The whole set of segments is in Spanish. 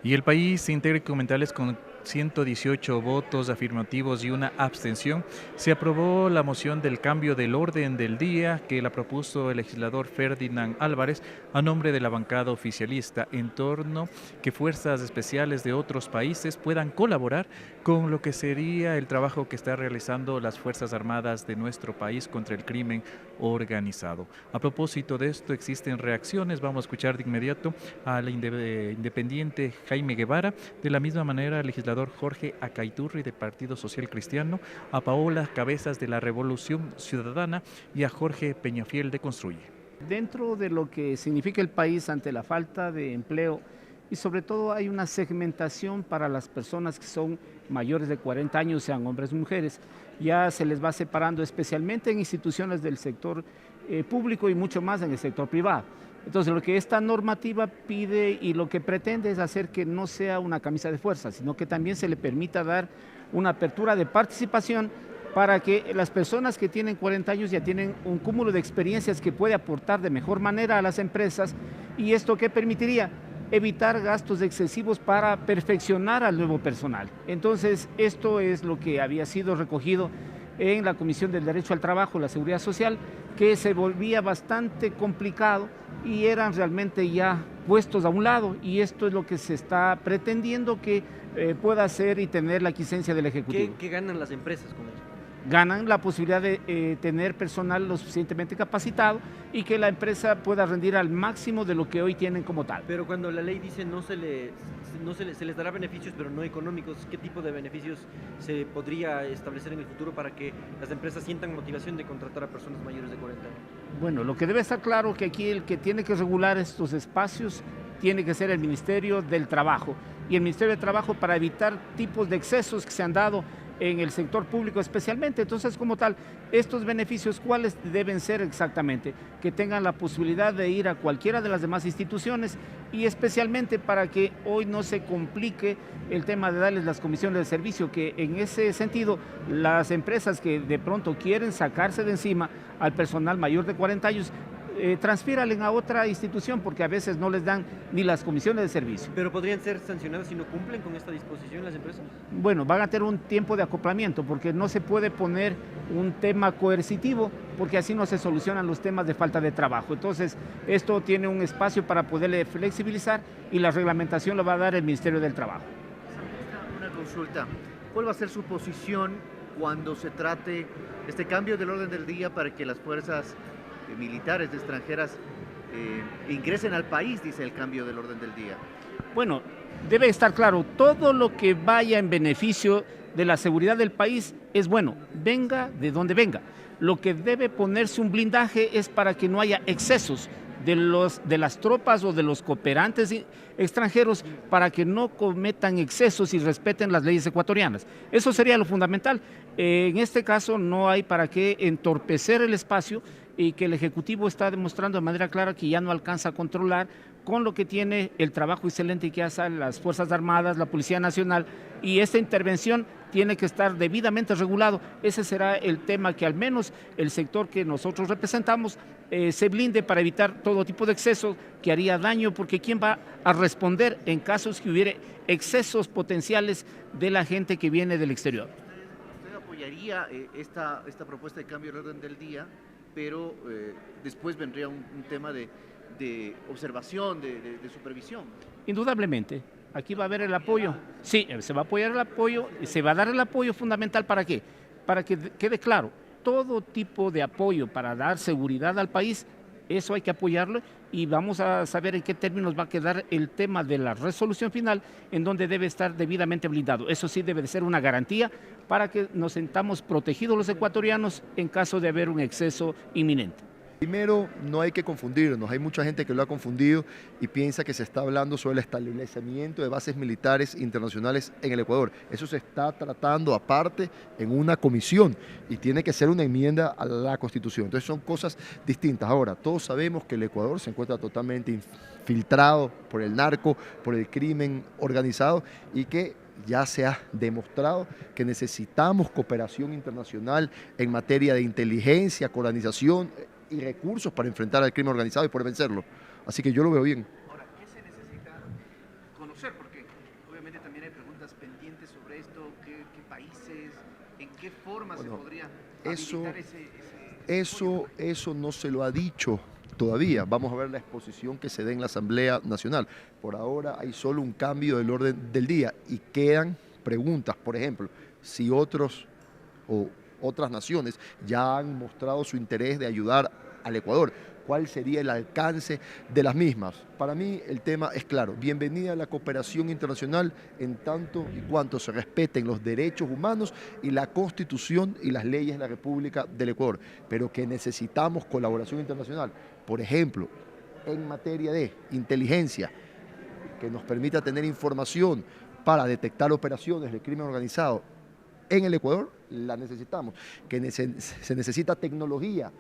Y el país interdocumentales con 118 votos afirmativos y una abstención, se aprobó la moción del cambio del orden del día que la propuso el legislador Ferdinand Álvarez a nombre de la bancada oficialista en torno que fuerzas especiales de otros países puedan colaborar con lo que sería el trabajo que están realizando las Fuerzas Armadas de nuestro país contra el crimen organizado. A propósito de esto, existen reacciones. Vamos a escuchar de inmediato al independiente Jaime Guevara, de la misma manera el legislador Jorge Acaiturri del Partido Social Cristiano, a Paola Cabezas de la Revolución Ciudadana y a Jorge Peñafiel de Construye. Dentro de lo que significa el país ante la falta de empleo y sobre todo hay una segmentación para las personas que son mayores de 40 años, sean hombres o mujeres, ya se les va separando especialmente en instituciones del sector público y mucho más en el sector privado. Entonces, lo que esta normativa pide y lo que pretende es hacer que no sea una camisa de fuerza, sino que también se le permita dar una apertura de participación para que las personas que tienen 40 años ya tienen un cúmulo de experiencias que puede aportar de mejor manera a las empresas. ¿Y esto qué permitiría? Evitar gastos excesivos para perfeccionar al nuevo personal. Entonces, esto es lo que había sido recogido en la Comisión del Derecho al Trabajo, la Seguridad Social, que se volvía bastante complicado y eran realmente ya puestos a un lado, y esto es lo que se está pretendiendo que pueda hacer y tener la quiescencia del Ejecutivo. ¿Qué ganan las empresas con eso? Ganan la posibilidad de tener personal lo suficientemente capacitado y que la empresa pueda rendir al máximo de lo que hoy tienen como tal. Pero cuando la ley dice se les dará beneficios, pero no económicos, ¿qué tipo de beneficios se podría establecer en el futuro para que las empresas sientan motivación de contratar a personas mayores de 40 años? Bueno, lo que debe estar claro que aquí el que tiene que regular estos espacios tiene que ser el Ministerio del Trabajo, y el Ministerio del Trabajo para evitar tipos de excesos que se han dado en el sector público especialmente. Entonces, como tal, estos beneficios, ¿cuáles deben ser exactamente? Que tengan la posibilidad de ir a cualquiera de las demás instituciones, y especialmente para que hoy no se complique el tema de darles las comisiones de servicio, que en ese sentido las empresas que de pronto quieren sacarse de encima al personal mayor de 40 años, transfiéralen a otra institución porque a veces no les dan ni las comisiones de servicio. ¿Pero podrían ser sancionadas si no cumplen con esta disposición las empresas? Bueno, van a tener un tiempo de acoplamiento porque no se puede poner un tema coercitivo porque así no se solucionan los temas de falta de trabajo. Entonces, esto tiene un espacio para poderle flexibilizar y la reglamentación lo va a dar el Ministerio del Trabajo. Una consulta, ¿cuál va a ser su posición cuando se trate este cambio del orden del día para que las fuerzas militares de extranjeras ingresen al país, dice el cambio del orden del día? Bueno, debe estar claro, todo lo que vaya en beneficio de la seguridad del país es bueno, venga de donde venga. Lo que debe ponerse un blindaje es para que no haya excesos de las tropas o de los cooperantes extranjeros, para que no cometan excesos y respeten las leyes ecuatorianas. Eso sería lo fundamental. En este caso no hay para qué entorpecer el espacio, y que el Ejecutivo está demostrando de manera clara que ya no alcanza a controlar con lo que tiene el trabajo excelente que hacen las Fuerzas Armadas, la Policía Nacional, y esta intervención tiene que estar debidamente regulado. Ese será el tema que al menos el sector que nosotros representamos se blinde para evitar todo tipo de excesos que haría daño, porque ¿quién va a responder en casos que hubiere excesos potenciales de la gente que viene del exterior? ¿Usted apoyaría esta propuesta de cambio del orden del día, pero después vendría un tema de observación, de supervisión? Indudablemente, aquí va a haber el apoyo. Sí, se va a apoyar el apoyo y se va a dar el apoyo fundamental. ¿Para qué? Para que quede claro, todo tipo de apoyo para dar seguridad al país, eso hay que apoyarlo, y vamos a saber en qué términos va a quedar el tema de la resolución final, en donde debe estar debidamente blindado. Eso sí debe de ser una garantía para que nos sentamos protegidos los ecuatorianos en caso de haber un exceso inminente. Primero, no hay que confundirnos. Hay mucha gente que lo ha confundido y piensa que se está hablando sobre el establecimiento de bases militares internacionales en el Ecuador. Eso se está tratando aparte en una comisión y tiene que ser una enmienda a la Constitución. Entonces son cosas distintas. Ahora, todos sabemos que el Ecuador se encuentra totalmente infiltrado por el narco, por el crimen organizado, y que ya se ha demostrado que necesitamos cooperación internacional en materia de inteligencia, coordinación y recursos para enfrentar al crimen organizado y por vencerlo. Así que yo lo veo bien. Ahora, ¿qué se necesita conocer, porque obviamente también hay preguntas pendientes sobre esto, qué países, en qué forma se podría habilitar eso no se lo ha dicho todavía. Vamos a ver la exposición que se dé en la Asamblea Nacional. Por ahora hay solo un cambio del orden del día y quedan preguntas, por ejemplo, si otros o otras naciones ya han mostrado su interés de ayudar al Ecuador. ¿Cuál sería el alcance de las mismas? Para mí el tema es claro. Bienvenida a la cooperación internacional en tanto y cuanto se respeten los derechos humanos y la Constitución y las leyes de la República del Ecuador. Pero que necesitamos colaboración internacional. Por ejemplo, en materia de inteligencia, que nos permita tener información para detectar operaciones de crimen organizado en el Ecuador, la necesitamos. Que se necesita tecnología,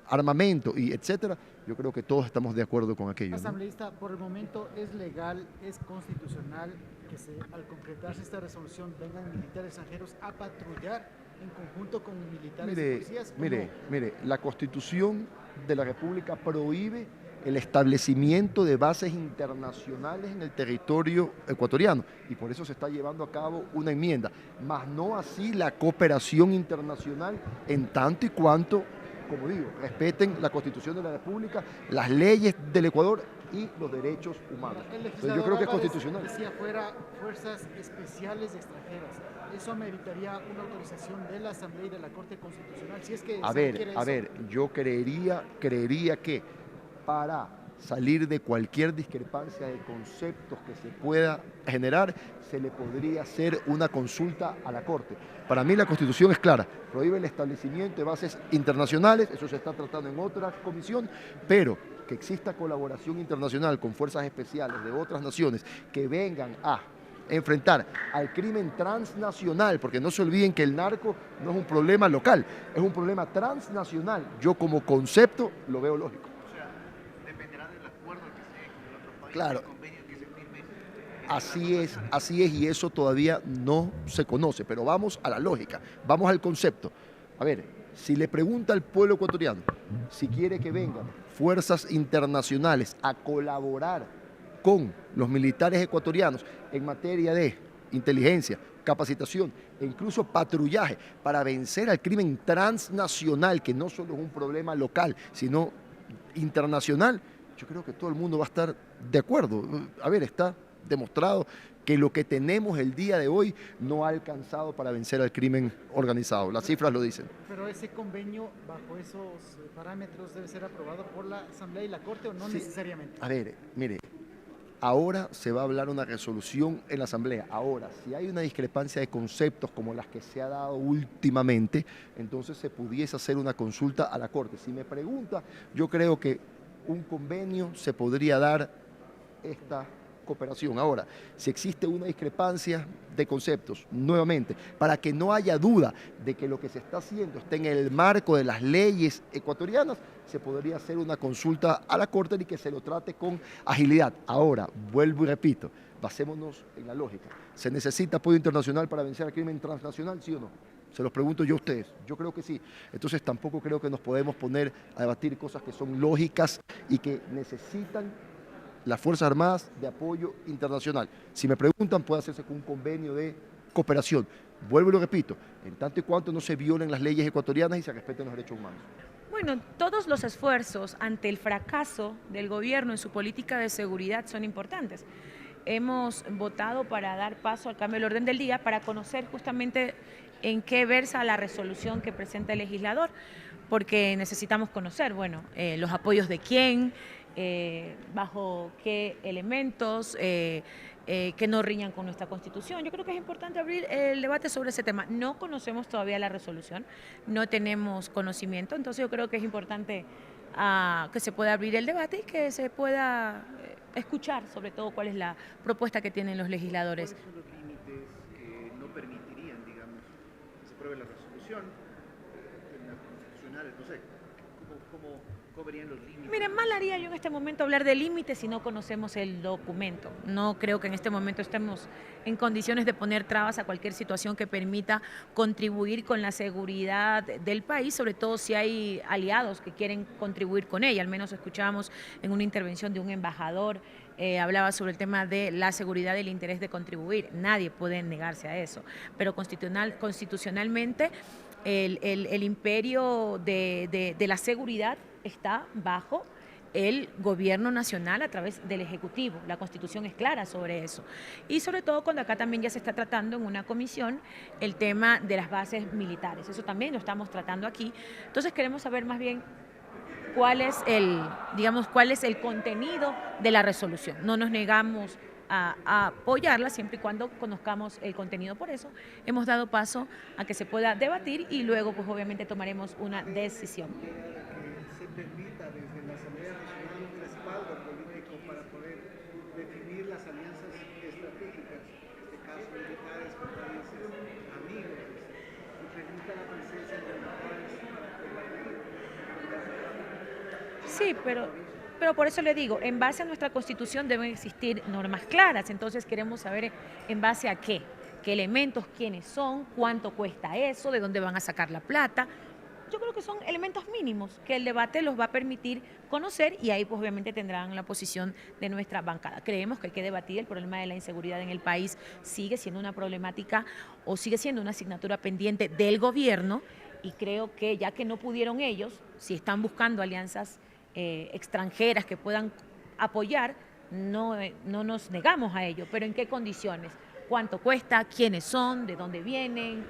armamento y etcétera, yo creo que todos estamos de acuerdo con aquello, ¿no? Asambleísta, por el momento es legal, es constitucional que al concretarse esta resolución vengan militares extranjeros a patrullar en conjunto con militares y policías. Mire, la Constitución de la República prohíbe el establecimiento de bases internacionales en el territorio ecuatoriano y por eso se está llevando a cabo una enmienda, más no así la cooperación internacional en tanto y cuanto, como digo, respeten la Constitución de la República, las leyes del Ecuador y los derechos humanos. Entonces, yo creo que es constitucional. Decía fuera fuerzas especiales extranjeras. Eso ameritaría una autorización de la Asamblea y de la Corte Constitucional. Si es que a ver, yo creería que para salir de cualquier discrepancia de conceptos que se pueda generar, se le podría hacer una consulta a la Corte. Para mí la Constitución es clara, prohíbe el establecimiento de bases internacionales, eso se está tratando en otra comisión, pero que exista colaboración internacional con fuerzas especiales de otras naciones que vengan a enfrentar al crimen transnacional, porque no se olviden que el narco no es un problema local, es un problema transnacional. Yo como concepto lo veo lógico. Claro, así es, y eso todavía no se conoce, pero vamos a la lógica, vamos al concepto. A ver, si le pregunta al pueblo ecuatoriano si quiere que vengan fuerzas internacionales a colaborar con los militares ecuatorianos en materia de inteligencia, capacitación e incluso patrullaje para vencer al crimen transnacional, que no solo es un problema local, sino internacional, yo creo que todo el mundo va a estar de acuerdo. A ver, está demostrado que lo que tenemos el día de hoy no ha alcanzado para vencer al crimen organizado. Las cifras lo dicen. Pero ese convenio, bajo esos parámetros, debe ser aprobado por la Asamblea y la Corte, ¿o no necesariamente? A ver, mire, ahora se va a hablar una resolución en la Asamblea. Ahora, si hay una discrepancia de conceptos como las que se ha dado últimamente, entonces se pudiese hacer una consulta a la Corte. Si me pregunta, yo creo que un convenio se podría dar esta cooperación. Ahora, si existe una discrepancia de conceptos, nuevamente, para que no haya duda de que lo que se está haciendo está en el marco de las leyes ecuatorianas, se podría hacer una consulta a la Corte y que se lo trate con agilidad. Ahora, vuelvo y repito, basémonos en la lógica. ¿Se necesita apoyo internacional para vencer al crimen transnacional, sí o no? Se los pregunto yo a ustedes. Yo creo que sí. Entonces tampoco creo que nos podemos poner a debatir cosas que son lógicas y que necesitan las Fuerzas Armadas de apoyo internacional. Si me preguntan, puede hacerse con un convenio de cooperación. Vuelvo y lo repito, en tanto y cuanto no se violen las leyes ecuatorianas y se respeten los derechos humanos. Bueno, todos los esfuerzos ante el fracaso del gobierno en su política de seguridad son importantes. Hemos votado para dar paso al cambio del orden del día, para conocer justamente en qué versa la resolución que presenta el legislador, porque necesitamos conocer, bueno, los apoyos de quién, bajo qué elementos, que no riñan con nuestra Constitución. Yo creo que es importante abrir el debate sobre ese tema. No conocemos todavía la resolución, no tenemos conocimiento, entonces yo creo que es importante que se pueda abrir el debate y que se pueda escuchar sobre todo cuál es la propuesta que tienen los legisladores. ¿Cuáles son los límites que no permitirían, digamos, que se apruebe la resolución constitucional? No sé, ¿cómo verían los límites? Miren, mal haría yo en este momento hablar de límites si no conocemos el documento. No creo que en este momento estemos en condiciones de poner trabas a cualquier situación que permita contribuir con la seguridad del país, sobre todo si hay aliados que quieren contribuir con ella. Al menos escuchábamos en una intervención de un embajador hablaba sobre el tema de la seguridad y el interés de contribuir. Nadie puede negarse a eso, pero constitucionalmente el imperio de la seguridad está bajo el gobierno nacional a través del Ejecutivo. La Constitución es clara sobre eso. Y sobre todo cuando acá también ya se está tratando en una comisión el tema de las bases militares. Eso también lo estamos tratando aquí. Entonces queremos saber más bien cuál es el contenido de la resolución. No nos negamos a apoyarla siempre y cuando conozcamos el contenido. Por eso hemos dado paso a que se pueda debatir y luego pues obviamente tomaremos una decisión. Se permita desde la Asamblea Nacional un respaldo político para poder definir las alianzas estratégicas, en este caso militares con países amigos, y permita la presencia de militares para Sí, pero por eso le digo, en base a nuestra Constitución deben existir normas claras, entonces queremos saber en base a qué elementos, quiénes son, cuánto cuesta eso, de dónde van a sacar la plata. Yo creo que son elementos mínimos que el debate los va a permitir conocer y ahí pues obviamente tendrán la posición de nuestra bancada. Creemos que hay que debatir el problema de la inseguridad en el país, sigue siendo una problemática o sigue siendo una asignatura pendiente del gobierno y creo que ya que no pudieron ellos, si están buscando alianzas extranjeras que puedan apoyar, no nos negamos a ello, pero ¿en qué condiciones? ¿Cuánto cuesta? ¿Quiénes son? ¿De dónde vienen?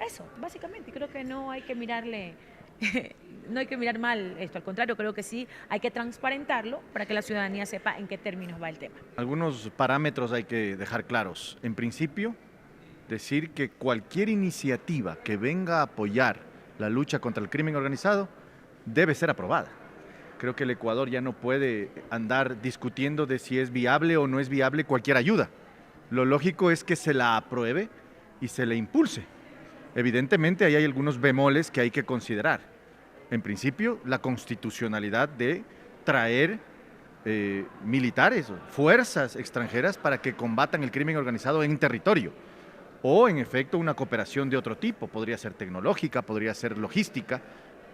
Eso, básicamente, creo que no hay que mirarle, no hay que mirar mal esto, al contrario, creo que sí hay que transparentarlo para que la ciudadanía sepa en qué términos va el tema. Algunos parámetros hay que dejar claros. En principio, decir que cualquier iniciativa que venga a apoyar la lucha contra el crimen organizado debe ser aprobada. Creo que el Ecuador ya no puede andar discutiendo de si es viable o no es viable cualquier ayuda. Lo lógico es que se la apruebe y se le impulse. Evidentemente, ahí hay algunos bemoles que hay que considerar. En principio, la constitucionalidad de traer militares, fuerzas extranjeras para que combatan el crimen organizado en territorio. O, en efecto, una cooperación de otro tipo. Podría ser tecnológica, podría ser logística.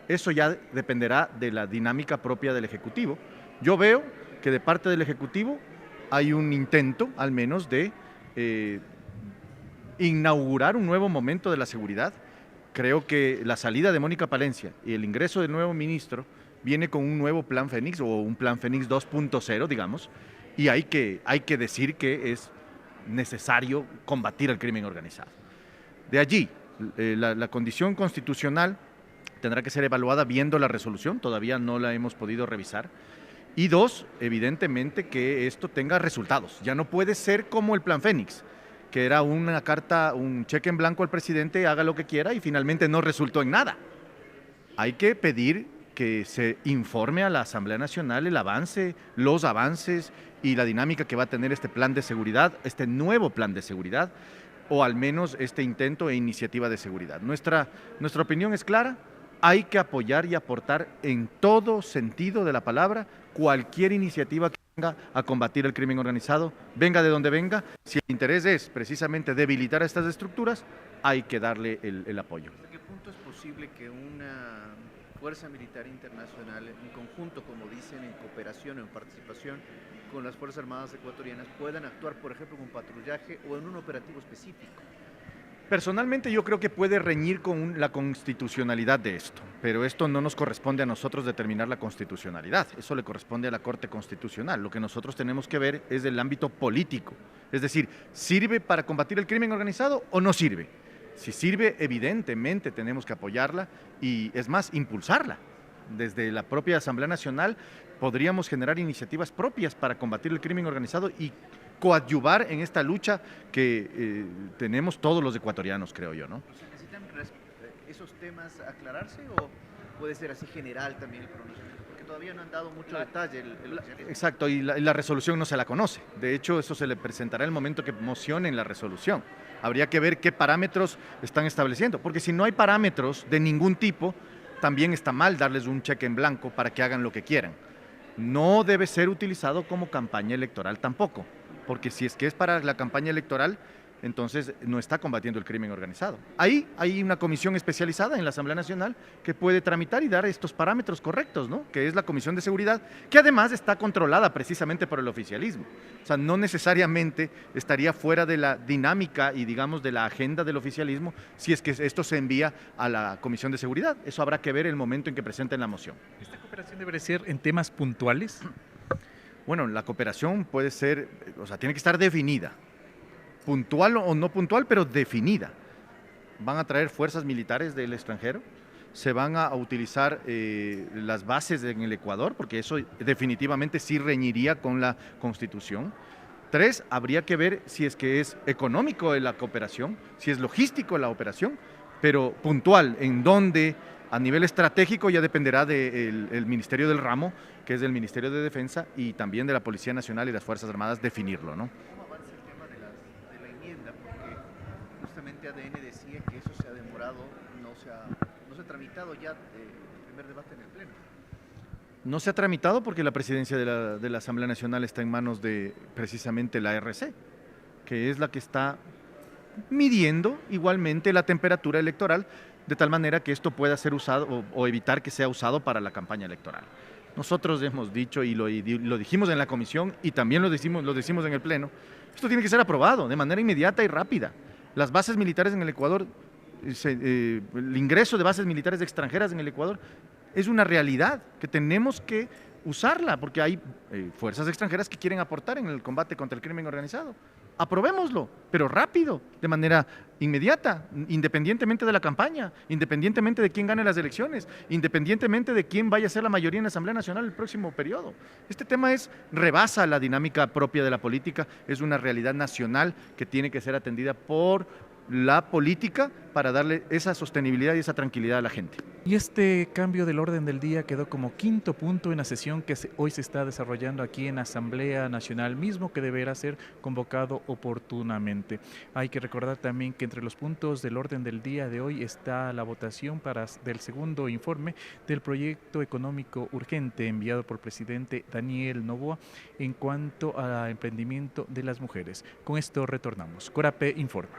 Eso ya dependerá de la dinámica propia del Ejecutivo. Yo veo que de parte del Ejecutivo hay un intento, al menos, de inaugurar un nuevo momento de la seguridad. Creo que la salida de Mónica Palencia y el ingreso del nuevo ministro viene con un nuevo plan Fénix o un plan Fénix 2.0, digamos, y hay que decir que es necesario combatir el crimen organizado. De allí, la condición constitucional tendrá que ser evaluada viendo la resolución, todavía no la hemos podido revisar. Y dos, evidentemente que esto tenga resultados. Ya no puede ser como el plan Fénix, que era una carta, un cheque en blanco al presidente, haga lo que quiera y finalmente no resultó en nada. Hay que pedir que se informe a la Asamblea Nacional el avance, los avances y la dinámica que va a tener este plan de seguridad, este nuevo plan de seguridad, o al menos este intento e iniciativa de seguridad. Nuestra opinión es clara. Hay que apoyar y aportar en todo sentido de la palabra cualquier iniciativa que venga a combatir el crimen organizado, venga de donde venga. Si el interés es precisamente debilitar a estas estructuras, hay que darle el apoyo. ¿Hasta qué punto es posible que una fuerza militar internacional, en conjunto, como dicen, en cooperación o en participación con las Fuerzas Armadas ecuatorianas, puedan actuar, por ejemplo, en un patrullaje o en un operativo específico? Personalmente yo creo que puede reñir con la constitucionalidad de esto, pero esto no nos corresponde a nosotros determinar la constitucionalidad, eso le corresponde a la Corte Constitucional. Lo que nosotros tenemos que ver es el ámbito político, es decir, ¿sirve para combatir el crimen organizado o no sirve? Si sirve, evidentemente tenemos que apoyarla y, es más, impulsarla. Desde la propia Asamblea Nacional podríamos generar iniciativas propias para combatir el crimen organizado y coadyuvar en esta lucha que tenemos todos los ecuatorianos, creo yo, ¿no? ¿Necesitan esos temas aclararse o puede ser así general también el pronunciamiento? Porque todavía no han dado mucho detalle el oficialismo. Exacto, y la resolución no se la conoce. De hecho, eso se le presentará el momento que mocionen la resolución. Habría que ver qué parámetros están estableciendo, porque si no hay parámetros de ningún tipo, también está mal darles un cheque en blanco para que hagan lo que quieran. No debe ser utilizado como campaña electoral tampoco, porque si es que es para la campaña electoral, entonces no está combatiendo el crimen organizado. Ahí hay una comisión especializada en la Asamblea Nacional que puede tramitar y dar estos parámetros correctos, ¿no? Que es la Comisión de Seguridad, que además está controlada precisamente por el oficialismo. O sea, no necesariamente estaría fuera de la dinámica y, digamos, de la agenda del oficialismo si es que esto se envía a la Comisión de Seguridad. Eso habrá que ver el momento en que presenten la moción. ¿Esta cooperación debe ser en temas puntuales? Bueno, la cooperación puede ser, o sea, tiene que estar definida. Puntual o no puntual, pero definida. Van a traer fuerzas militares del extranjero, se van a utilizar las bases en el Ecuador, porque eso definitivamente sí reñiría con la Constitución. 3, habría que ver si es que es económico la cooperación, si es logístico la operación, pero puntual, en donde a nivel estratégico ya dependerá del Ministerio del Ramo, que es del Ministerio de Defensa, y también de la Policía Nacional y las Fuerzas Armadas definirlo, ¿no? De la enmienda, porque justamente ADN decía que eso se ha demorado, no se ha tramitado ya el primer debate en el Pleno. No se ha tramitado porque la presidencia de la Asamblea Nacional está en manos de precisamente la RC, que es la que está midiendo igualmente la temperatura electoral, de tal manera que esto pueda ser usado o evitar que sea usado para la campaña electoral. Nosotros hemos dicho y lo dijimos en la comisión y también lo decimos en el Pleno, esto tiene que ser aprobado de manera inmediata y rápida. Las bases militares en el Ecuador, el ingreso de bases militares extranjeras en el Ecuador es una realidad que tenemos que usarla porque hay fuerzas extranjeras que quieren aportar en el combate contra el crimen organizado. Aprobémoslo, pero rápido, de manera inmediata, independientemente de la campaña, independientemente de quién gane las elecciones, independientemente de quién vaya a ser la mayoría en la Asamblea Nacional el próximo periodo. Este tema rebasa la dinámica propia de la política, es una realidad nacional que tiene que ser atendida por la política para darle esa sostenibilidad y esa tranquilidad a la gente. Y este cambio del orden del día quedó como quinto punto en la sesión que hoy se está desarrollando aquí en Asamblea Nacional, mismo que deberá ser convocado oportunamente. Hay que recordar también que entre los puntos del orden del día de hoy está la votación del segundo informe del proyecto económico urgente enviado por el presidente Daniel Noboa en cuanto al emprendimiento de las mujeres. Con esto retornamos. Corape informa.